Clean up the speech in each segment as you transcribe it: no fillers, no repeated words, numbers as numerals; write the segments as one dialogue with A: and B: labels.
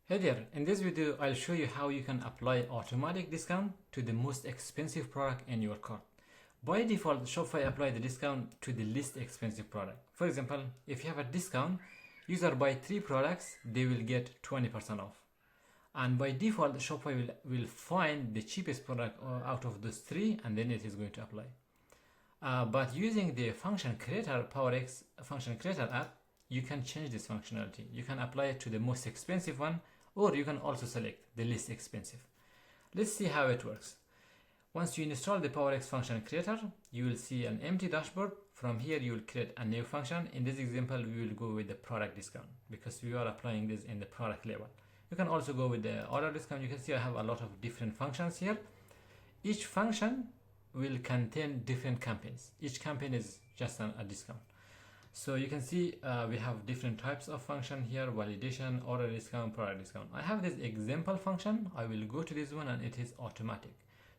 A: Hey there, in this video I'll show you how you can apply automatic discount to the most expensive product in your cart. By default, Shopify apply the discount to the least expensive product. For example, if you have a discount, user buy 3 products, they will get 20% off. And by default, Shopify will find the cheapest product out of those 3 and then it is going to apply. But using the function creator, PowerX function creator app, you can change this functionality. You can apply it to the most expensive one, or you can also select the least expensive. Let's see how it works. Once you install the PowerX function creator, you will see an empty dashboard. From here, you will create a new function. In this example, we will go with the product discount because we are applying this in the product level. You can also go with the order discount. You can see I have a lot of different functions here. Each function will contain different campaigns. Each campaign is just a discount. So you can see we have different types of function here: validation, order discount, product discount. I have this example function. I will go to this one and it is automatic.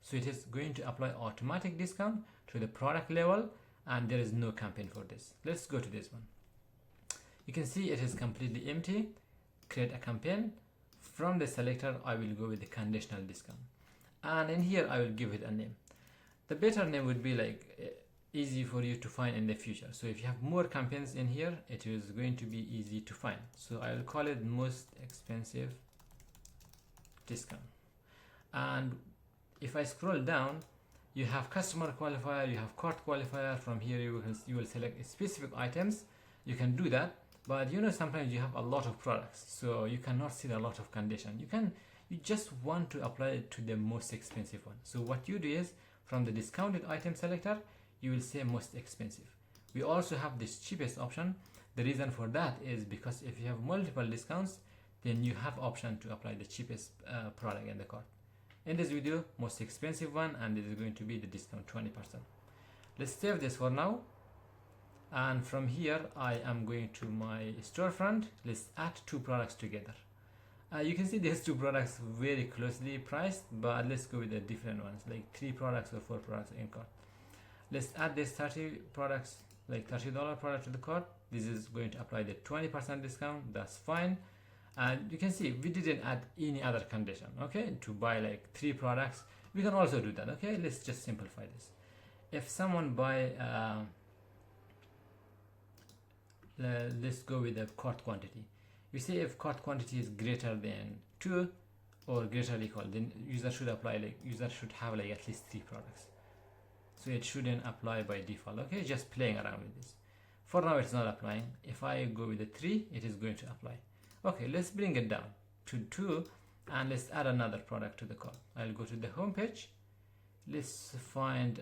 A: So it is going to apply automatic discount to the product level and there is no campaign for this. Let's go to this one. You can see it is completely empty. Create a campaign. From the selector, I will go with the conditional discount. And in here, I will give it a name. The better name would be like easy for you to find in the future. So if you have more campaigns in here, it is going to be easy to find. So I will call it most expensive discount. And if I scroll down, you have customer qualifier, you have cart qualifier. From here you will select specific items. You can do that, but sometimes you have a lot of products, so you cannot see a lot of condition. You just want to apply it to the most expensive one. So what you do is, from the discounted item selector, you will say most expensive. We also have this cheapest option. The reason for that is because if you have multiple discounts, then you have option to apply the cheapest product in the cart. In this video, most expensive one, and this is going to be the discount 20%. Let's save this for now. And from here, I am going to my storefront. Let's add 2 products together. You can see these 2 products very closely priced, but let's go with the different ones, like 3 products or 4 products in cart. Let's add this 30 products, like $30 product to the cart. This is going to apply the 20% discount. That's fine. And you can see we didn't add any other condition. Okay, to buy like 3 products, we can also do that. Okay, let's just simplify this. If someone buy, let's go with the cart quantity. You see, if cart quantity is greater than 2 or greater or equal, then user should have like at least 3 products. So it shouldn't apply by default. Okay, just playing around with this. For now, it's not applying. If I go with the 3, it is going to apply. Okay, let's bring it down to 2 and let's add another product to the cart. I'll go to the home page. Let's find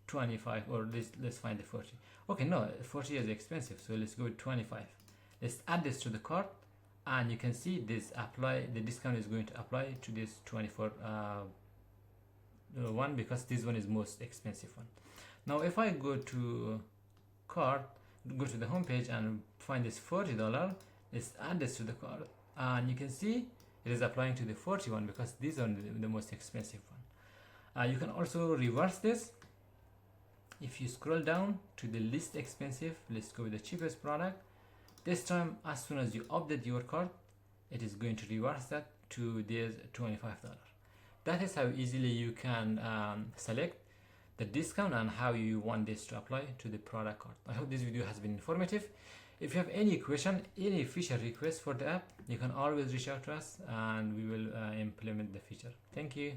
A: 25, or let's find the 40. Okay, no, 40 is expensive, so let's go with 25. Let's add this to the cart, and you can see this the discount is going to apply to this 24 one, because this one is most expensive one. Now if I go to cart, go to the home page and find this $40, let's add this to the cart, and you can see it is applying to the 41 because these are the most expensive one. You can also reverse this. If you scroll down to the least expensive, let's go with the cheapest product. This time, as soon as you update your cart, it is going to reverse that to this $25. That is how easily you can select the discount and how you want this to apply to the product cart. I hope this video has been informative. If you have any question, any feature request for the app, you can always reach out to us and we will implement the feature. Thank you.